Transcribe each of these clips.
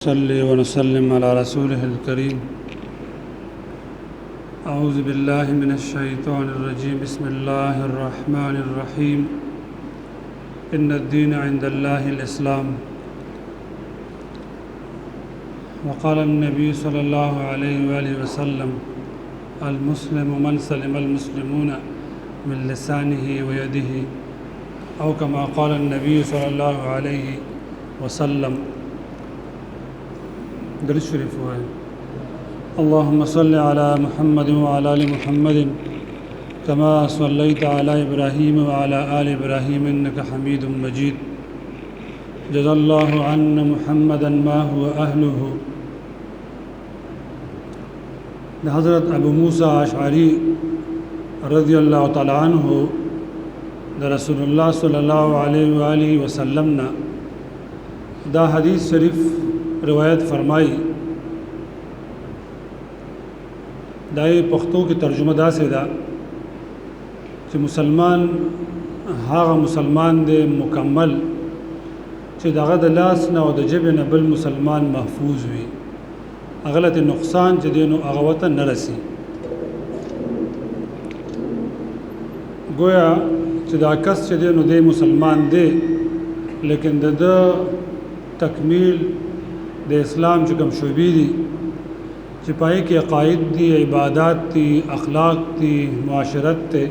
نصلي ونسلم على رسوله الكريم. أعوذ بالله من الشيطان الرجيم. بسم الله الرحمن الرحيم. إن الدين عند الله الإسلام. وقال النبي صلى الله عليه وآله وسلم: المسلم من سلم المسلمون من لسانه ويده، أو كما قال النبي صلى الله عليه وسلم. درود شریف وائے. اللهم صل على محمد وعلى آل محمد كما صليت على إبراهيم وعلى آل إبراهيم إنك حميد مجيد. جزا الله عنا محمدا ما هو أهله. حضرت ابو موسیٰ اشعری رضی اللہ تعالی عنہ رسول اللہ صلی اللہ علیہ وآلہ وسلم دا حدیث شریف روایت فرمائی. دای پښتو کی ترجمه دا سے دا چې مسلمان هغه مسلمان دی مکمل چې دغه د لاس نه او د جبه نه بل مسلمان محفوظ وي، غلط نقصان چې دینو هغه وته نه رسی. گویا چې دا کس چې دینو دی مسلمان دی، لیکن د تکمیل د اسلام چې کوم شعبې دي چې پای کې عقاید دي، عبادات دي، اخلاق دي، معاشرت ته،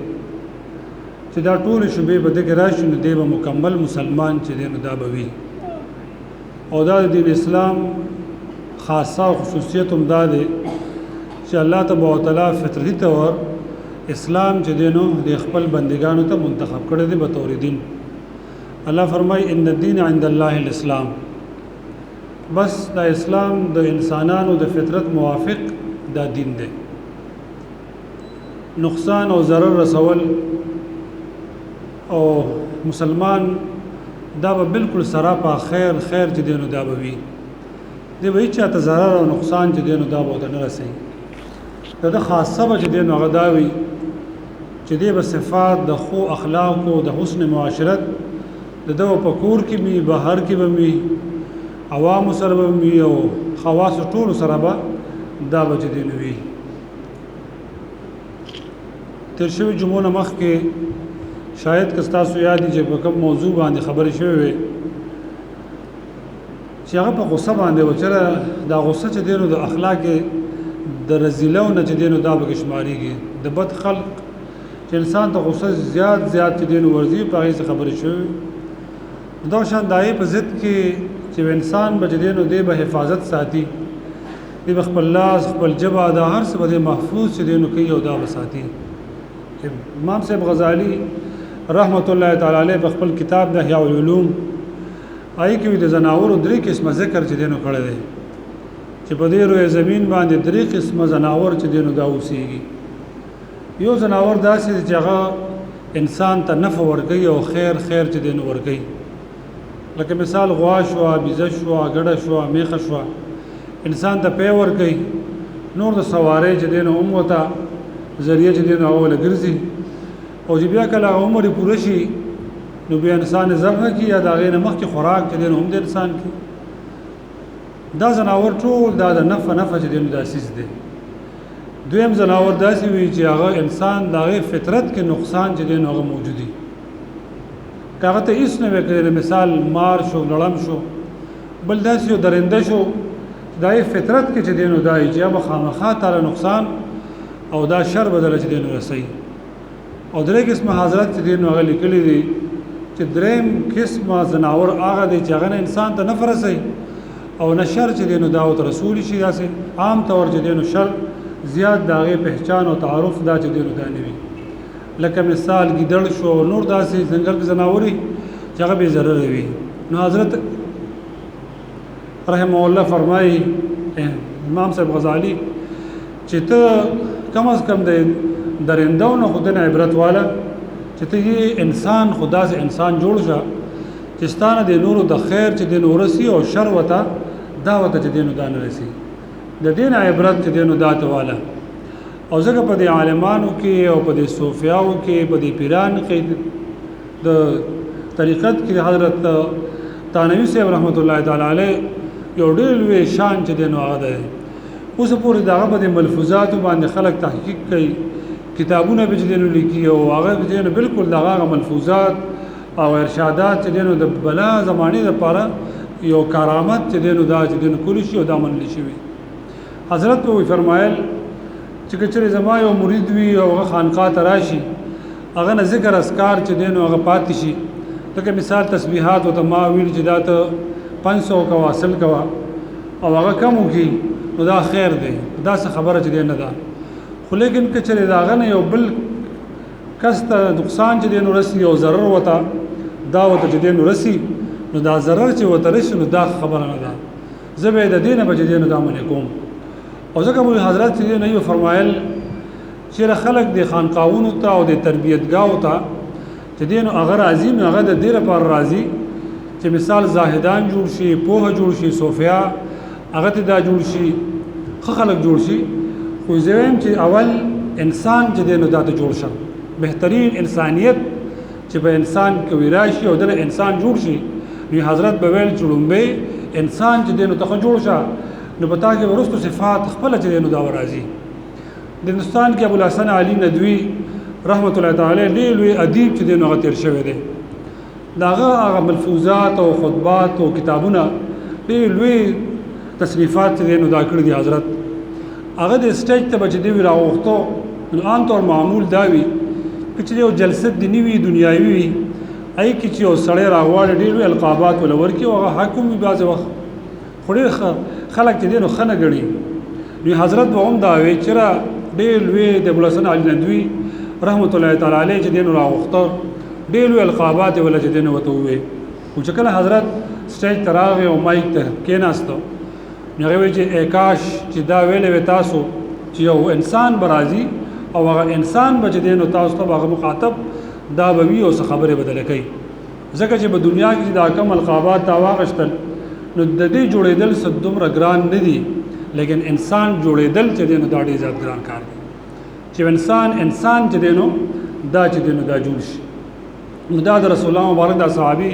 چې دا ټول شعبې به دغه راشي نو دی به مکمل مسلمان چې دی نو دا به وي. او دا د دین اسلام خاصه او خصوصیت هم دا دی چې الله تبارک وتعالی فطري طور اسلام چې دی نو د خپل بندگانو ته منتخب کړی دی به طور دین. الله فرمای ان الدین عند الله الاسلام. بس دا اسلام د انسانانو د فطرت موافق دا دین دی. نقصان او ضرر رسول او مسلمان دا به بالکل سراپا خیر چې دینو دا به وي، دی به هیچ ته ضرر او نقصان چې دینو دا به نه رسي. دا خاصه به چې دینو هغه دا وي چې دی به صفات د خو اخلاق او د حسن معاشرت د دو په کور کې می بهر کې به می عوام سره به وي او خواص ټول سره به دا به چې دینو وي. تر شوي جمعو نه مخکې شاید که ستاسو یاد دي چې په کوم موضوع باندې خبرې شوې وې چې هغه په غصه باندې و چې دا غصه چې دینو د اخلاق د رذیلو نه چې دینو دا به شمارېږي. د بد خلق چې انسان ته غصه زیات چې دینو ورځي په هغې څه خبرې شوې. دا شان دایې په ضد کې چې انسان به چې دینو دی به حفاظت ساتي، دی به خپل لاس خپل جبه دا هر څه به محفوظ چې دینو کوي او دا به ساتي. امام صاحب غزالی رحمت الله تعالی علیه په خپل کتاب د احیاء العلوم آی کې د زناورو درې قسمه ذکر چې دینو کړی دی چې په دې روی زمین باندې درې قسمه زناور چې دینو دا اوسېږي. یو زناور داسې چې هغه انسان ته نفع ورکوي او خیر چې دینو ورکوي، لکه مثال غوا شوه، بیزه شوه، ګډه شوه، میخه شوه، انسان ته پی ورکوي. نور د سوارۍ چې دینو هم ورته ذریعه چې دینو هغه ګرځي، او چې بیا کله عمر یې پوره شي نو بیا انسان ذبح کړي یا د هغې نه مخکې خوراک چې دی نو هم د انسان کړي. دا زناور ټول دا د نفع چې دی نو دا سیز دی. دویم زناور داسې وي چې هغه انسان د هغې فطرت کې نقصان چې دی نو هغه موجودي، که هغه ته هېڅ نه وی کړی، مثال مار شو، لړم شو، بل داسې یو درنده شو د هغې فطرت کې چې دی نو دا وي چې یا به خامخا تاله نقصان او دا شر بدله چې دی نو رسوي. او درې قسمه حضرت چې دی نو هغه لیکلي دي چې دریم قسمه زناور هغه دی چې هغه نه انسان ته نفع رسوي او نه شر چې دی نو دا ورته رسولی شي. داسې عام طور چې دی نو شر زیات د هغې پهچان او تعارف دا چې دی نو دا نه وي، لکه مثال ګیدړ شو، نور داسې ځنګل کې زناور وي چې هغه بې ضرره وي. نو حضرت رحمه الله فرمایي امام صاحب غزالی چې ته کم از کم د درندو نه خود نه عبرت والا چې ته یې انسان خدا سے انسان جوړ شه چې ستانه د نورو د خیر چې د نورسي او شر وته دا وته چې دینو دا نه رسي. د دین عبرت چې دینو دا ته والا او ځکه په دې عالمانو کې او په دې صوفیاو کې په دې پیران کې د طریقت کې حضرت تانوی صاحب رحمت الله تعالی علیه یو ډېر لوی شان چې دی نو هغه دی اوس پورې د هغه په ملفوظاتو باندې خلک تحقیق کوي کتابونه به چې دی نو لیکي او هغه چې دی نو بالکل د هغه ملفوظات او ارشادات چې دی نو د بلا زمانې لپاره یو کرامت چې دی نو دا چې دی نو کولی شي او دا منلی شوي حضرت به فرمایل چې کچره زما یو مرید وي او هغه خانقاه ته راشي هغه نه ذکر اذکار چې دی نو هغه پاتې شي لکه مثال تسبیحات او ما ویل چې دا ته 500 کا واصل کوا او هغه کم وکي نو دا خیر دی دا څه خبره چې دی نه ده خو لیکن کچره دا هغه نه یو بل کس ته نقصان چې دی نو رسی او ضرر وته دا وته چې دی نو رسی نو دا ضرر چې وته رسی نو دا خبره نه ده زبې د دینه بچ دی نو دا مونږ کوم او ځکه مو حضرت چې نه یو فرمایل چې خلک د خانقاهونو ته او د تربیتګاو ته چې دین او هغه راځي نو هغه د ډیره پر راځي چې مثال زاهدان جوړ شي پوهه جوړ شي صوفیا هغه ته دا جوړ شي خلک جوړ شي خو زم چې اول انسان چې دین او د جوړ شي بهترین انسانیت چې په انسان کې ویراشي او د انسان جوړ شي نو حضرت به ویل چړمبه انسان چې دین او ته جوړ شه نو پتا کې ورستو صفات خپل چې دین او دا راځي د هندستان کې ابو الحسن علي ندوی رحمت الله تعالی لوی ادیب چې دغه تیر شوی دی داغه هغه ملفوظات او خطبات او کتابونه لوی تصنیفات چې نو دا کړی دي حضرت هغه د سټیج ته بچ دی راوخته نو عام طور معمول داوی چې یو جلسه دینی وی دنیاوی وی اي کې چې یو سړی راغواړي ډېر القابات ولور کې هغه حکم وي بعض وخت خوري خلک چې دینو خنه غړي نو حضرت به هم دا وی چې ډېر لوی د ابو الحسن علي ندوی رحمت الله تعالی علیه چې دین راوخته ډېر لوی القابات ولا چې دین وته وي او چې کله حضرت سټیج تراغه او مایک ته کېناستو هغه وی چې اکاش چې دا ویلې تاسو چې یو انسان برازي او هغه انسان به چې دین تاسو ته هغه مخاطب دا به وی او خبره بدل کوي ځکه چې په دنیا کې دا کم القابات دا واغشتل نو د دې جوړېدل صدوم رګران نه دي لیکن انسان جوړېدل چې دین دا ډېر زیات ګران کار دی چې انسان چې دینو دا چې دینو دا جوړ شي نو دا د رسول الله مبارک د صحابي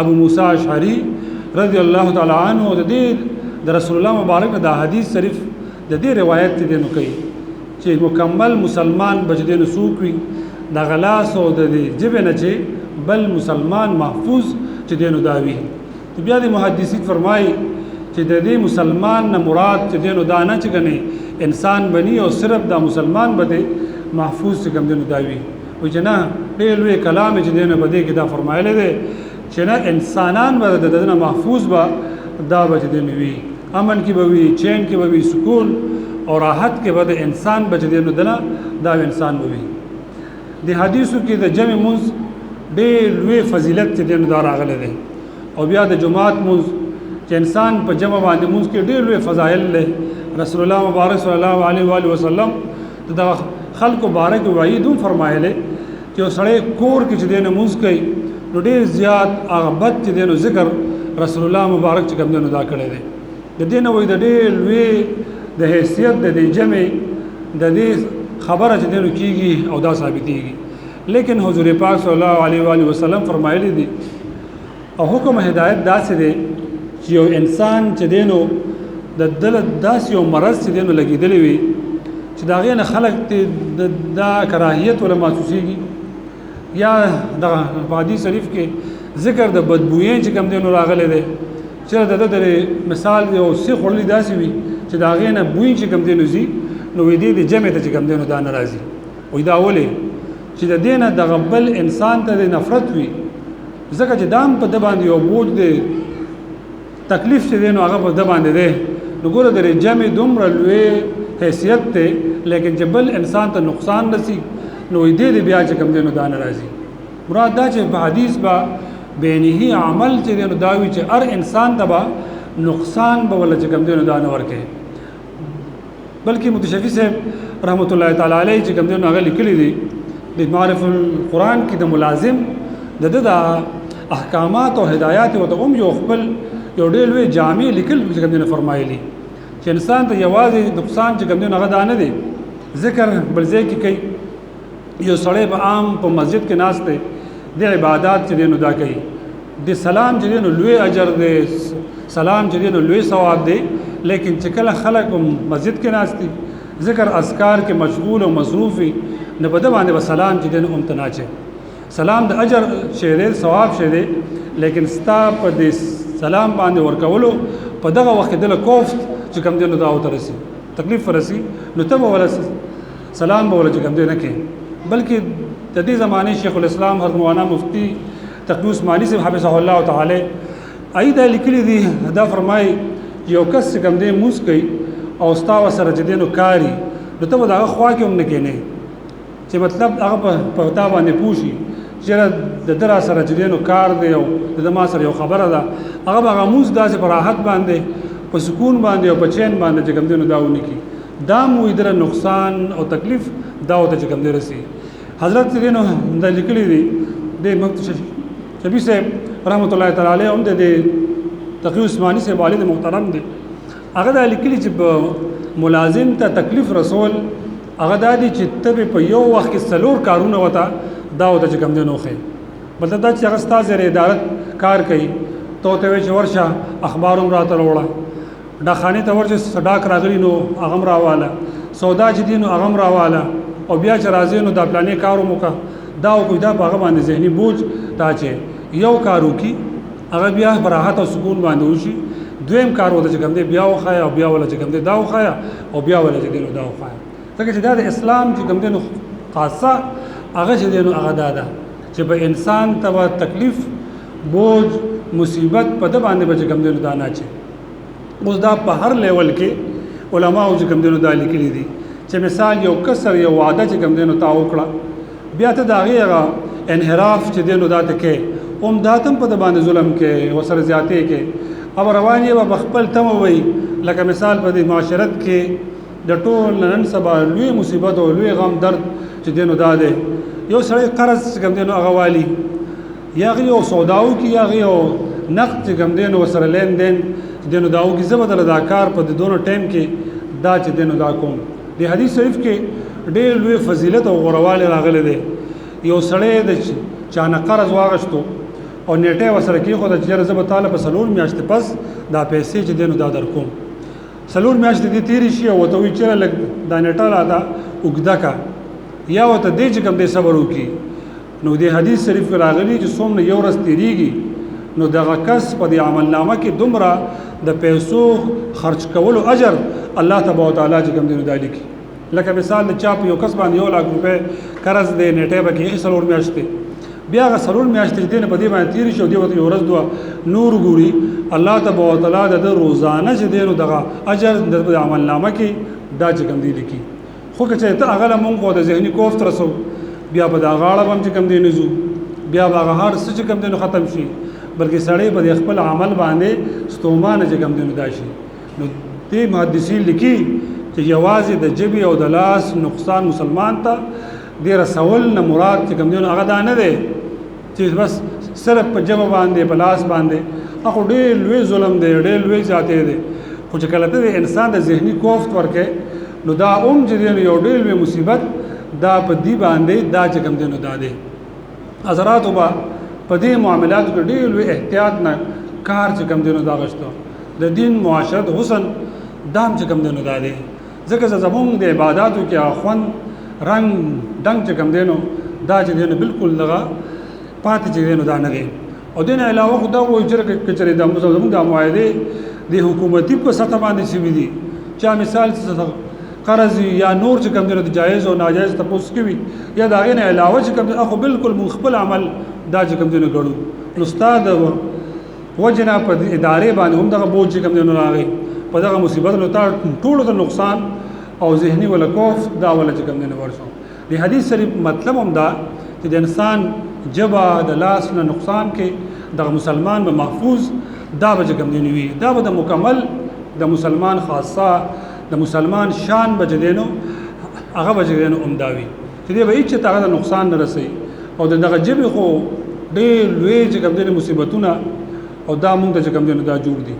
ابو موسی اشعری رضی الله تعالی عنہ د رسول الله مبارک دا حدیث شریف د دې روایت چې دینو کوي چې مکمل مسلمان بچ دینو سوق وي د غلاس او د جبه نه چې بل مسلمان محفوظ چې دینو دا وي بیا د محدثین فرمایي چې د دې مسلمان نه مراد چې دینو دا نه چې کني انسان بني او صرف دا مسلمان بده محفوظ څنګه دینو داوي او جنا ډېر لوی کلام چې دینو بده کې دا فرمایله ده چې نه انسانان بده دنه محفوظ با دا بچ دینو وي امن کې به وي چین کې به وي سکون او راحت کې به انسان بچ دینو دنه دا انسان به وي د حدیثو کې د جمع منز ډېر لوی فضیلت چې دینو دا راغله ده او بیا د جمعات منز چې انسان په جمع باندې منز کې ډېر لوی فضایل له رسول الله مبارک صلی الله علیه و آله وسلم د خلق مبارک وعیدون فرمایله چې سړی کور کې چې دینه منز کوي نو ډېر زیات هغه بد چې دینو ذکر رسول الله مبارک چې کوم دینو دا کړی دی د دینه وې د ډېر لوی د حیثیت د جمع د دې خبره چې دینو کیږي او دا ثابتېږي لیکن حضور پاک صلی الله علیه و آله وسلم فرمایلی دي او حکم هدایت داسې دی چې یو انسان چې دینو د دل داس یو مرض چې دینو لګیدلی وي چې دا غینه خلق دا کراهیت ولا محسوسيږي یا د حدیث شریف کې ذکر د بدبوئین چې کوم دینو راغله ده چې د مثال یو سی خورلی داسې وي چې دا غینه بوئین چې کوم دینو زی نو وې دې جمع ته چې کوم دینو دا ناراضي وې دا ولې چې د دینه د غبل انسان ته نفرت وي ځکه چې دام په د باندې یو بوج دی تکلیف چې دینو هغه په د باندې دی نو ګوره د جمع دومره لوی حیثیت ته لیکن چې بل انسان ته نقصان رسی نو دې بیا چې کوم دینو دا ناراضي مراد دا چې په حدیث با بینه عمل چې دینو دا وی چې هر انسان ته با نقصان به ولا چې کوم دینو دا نه ورکه بلکې متشفی صاحب رحمت الله تعالی علیه چې کوم دینو هغه لیکلي دي د معرفت القرآن کې د ملازم د احکامات او هدایات او ته یو خپل یو ډېر لوی جامع لیکل چې کوم دینو فرمایلی چې انسان ته یوازې نقصان چې کوم دینو هغه دا نه دی ذکر بل ځای کې کوي یو سړی په عام په مسجد کې ناست دی د عبادت چې دینو دا کوي د سلام چې دینو لوی اجر دی سلام چې دینو لوی ثواب دی لیکن چې کله خلک مسجد کې ناشتي ذکر اذکار کې مشغول او مصروف وي نه بده باندې سلام چې دینو امتناچه سلام د اجر شه دی ثواب شه دی لیکن ستا په دې سلام باندې ورکولو په دغه وخت د کوفت چې کوم دینو دا او ترسي تکلیف ورسي نو ته ولا سلام به ولا چې کوم دینه کې بلکې د دې زمانه شیخ الاسلام حضرت مولانا مفتی تقی عثماني صاحب حفظه الله تعالی ایدا لیکلي دي دا فرمای یو کس کوم دې موس کوي او ستا سره چې دینو کاری نو ته دا خوا کې هم نه کېنه چې مطلب هغه په تا باندې پوښي چې د درا سره چې دینو کار دی او د ما سره یو خبره ده هغه به موس داسې په راحت باندې په سکون باندې او په چین باندې چې کوم دینو داونه کی دا مو در نقصان او تکلیف دا او ته کوم دی رسی حضرت دینو د لیکلي دي د مفتی شفیع صاحب رحمت الله تعالی علیه هم د تقی عثماني صاحب والد محترم دي هغه د لیکلي چې ملازم ته تکلیف رسول هغه د دې چې ته په یو وخت کې څلور کارونه وتا دا او ته کوم دی نوخه بلته دا چې هغه ستاسو ادارت کار کوي ته چې ورشه اخبارم راته وروړه دا خانه ته ورشه صداق راغلی نو هغه راواله سودا چې دینو هغه راواله او بیا چې راځي نو دا پلانې کارو موکا دا او کوي دا هغه باندې ذهني بوج دا چې یو کارو کی هغه بیا براحت او سکون باندې وشي دویم کار وته چې کوم دی بیا وخایا او بیا ولا چې کوم دی دا وخایا او بیا ولا چې دینو دا وخایا ځکه چې دا د اسلام چې کوم دی نو خاصه هغه چې دینو هغه دا چې په انسان ته تکلیف بوج مصیبت په د باندې به کوم دی نو دا نه چي اوس دا په هر لیول کې علما او چې کوم دی نو دا لیکلي دي چې مثال یو کسر یو وعده چې کوم دی نو تا وکړه بیا ته دا غیغه انحراف چې دی نو دا ته کې اوم داتم په د باندې ظلم کې وسره زیاتې کې او رواني به خپل تم وي لکه مثال په دې معاشرت کې د ټول نن سبا لوی مصیبت او لوی غم درد چې دینو داده یو سړی قرض کوم دینو اغوالی یا غيو سوداو کې یا غيو نقد کوم دینو وسره لین دین دینو داو کې زبر د کار په دونو ټیم کې دا چې دینو دا کوم د حدیث شریف کې ډېر لوی فضیلت او غورواله راغله ده یو سړی د چانه قرض واغشتو او نیټه وسره کې خو د جره زب تعالی په سلور میاشت پس دا پیسې چې دینو دا در کوم سلور میاشت دې تیری شي او ته وی چې لګ دا نیټه لا دا وګدا کا یا وته دې چې کوم دې صبر وکي نو دې حدیث شریف راغلی چې څومره یو ورځ تیریږي نو دغه کس په دې عمل نامه کې دومره د پیسو خرج کولو اجر الله تبارک وتعالى چې کوم دې دایلی کی لکه مثال د چا په یو کس باندې 1 لک روپے قرض دې نیټه به کې سلور میاشت بیا غ سلور میاشت دې نه په دې باندې تیر شو دې وته یو ورځ دوا نور ګوري الله تبارک وتعالى د روزانه چې دې نو دغه اجر د عمل نامه کې دا چې کوم دې لیکي خو که ته هغه مونږ د ذهني کوفت رسو بیا په دا غاړه باندې کوم دې نزو بیا هغه هر څه چې کوم دې ختم شي بلکې سړی په خپل عمل باندې ستومان چې کوم دې داشي نو دې محدثین لیکي چې یوازې د جبی او د لاس نقصان مسلمان ته دې رسول نه مراد چې کوم دې هغه دا نه دی چې بس صرف په جبه باندې په لاس باندې هغه ډېر لوی ظلم دی ډېر لوی ذاته دی خو چې کله ته انسان د ذهني کوفت ورکه نو دا چې دې یو ډېر لوی مصیبت دا په دې باندې دا چې کوم دې نو دا دی حضرات وبا په دې معاملات کې ډېر لوی احتیاط نه کار چې کوم دې نو دا غشتو د دین معاشرت حسن دام چې کوم دې نو دا دی ځکه زمونږ د عبادتو کې اخوان رنگ دنګ چې کوم دې نو دا چې دې نو بالکل لغه پاتې چې دې نو دا نه دی او دین علاوه خدا وایي چې کچري د زمونږ د معاهده د حکومتي په سطح باندې شوي دي چا مثال قرض یا نور چې کوم دې جایز او ناجایز تاسو کوي یا دا غینه علاوه چې کوم اخو بالکل مخبل عمل دا چې کوم دې غړو نو استاد وجنا په ادارې باندې هم دغه بوج چې کوم دې راغی په دغه مصیبت نو تا ټول د نقصان او ذهني ولا کوف دا ولا چې کوم دې ورسو د حدیث شریف مطلب هم دا چې د انسان جبا د لاس نه نقصان کې د مسلمان به محفوظ دا به کوم دې وي دا به د مکمل د مسلمان خاصه د مسلمان شان بجدینو هغه بجدینو امداوي چې دې به هیڅ ته نقصان نه رسي او دغه جبه خو ډېر لوی چې کوم دې مصیبتونه او دا مونږ ته کوم دې دا جوړ دي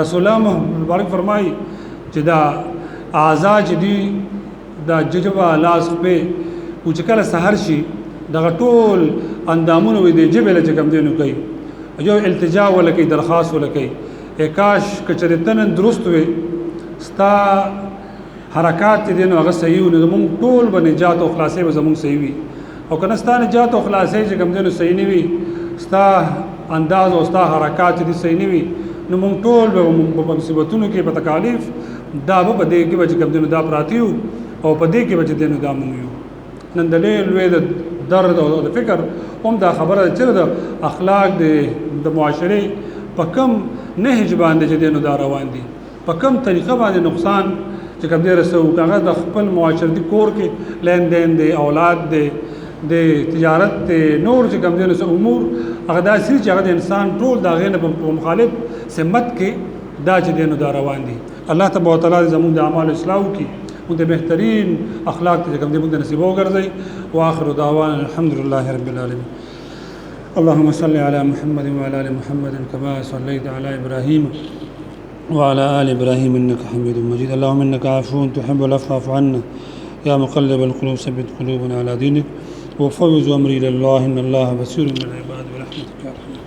رسول الله مبارک فرمایي چې دا اعضاء چې دي دا ججبه لاس په او چې کله سحر شي دغه ټول اندامونه وي د جبه له کوم دې نو کوي یو التجا ولکې درخواست ولکې کاش کچریتن درست وي ستا حرکات دې نو هغه صحیح نه موږ ټول به نجات او خلاصې به زموږ صحیح وي او کنه ستا نجات او خلاصې چې کوم دې نو صحیح نه وي ستا انداز او ستا حرکات دې صحیح نه وي نو موږ ټول به په مصیبتونو کې په تکالیف دا به دې کې به کوم دې نو دا پراتیو او په دې کې به دې نو دا موږ یو نن د لوی د درد او د فکر هم دا خبره چې د اخلاق د معاشري په کم نهج باندې چې دې نو دا روان دي په کم طریقه باندې نقصان چې کوم دې رسو هغه د خپل معاشرتي کور کې لین دین دی اولاد دی د تجارت دی نور چې کوم دې امور هغه داسې چې هغه د انسان ټول دا غینه په مخالف سمت کې دا چې دې نو دا روان دي الله تبارک وتعالى زموږ د اعمال اصلاح کی او د بهترین اخلاق چې کوم دې موږ نصیب وګرځي واخر دعوانا الحمد لله رب العالمين اللهم صل على محمد وعلى ال محمد كما صليت على ابراهيم وعلى آل إبراهيم إنك حميد مجيد اللهم إنك عفو تحب العفو فاعف عنا يا مقلب القلوب ثبت قلوبنا على دينك وفوض أمري إلى الله إن الله بصير بالعباد برحمتك يا رحمن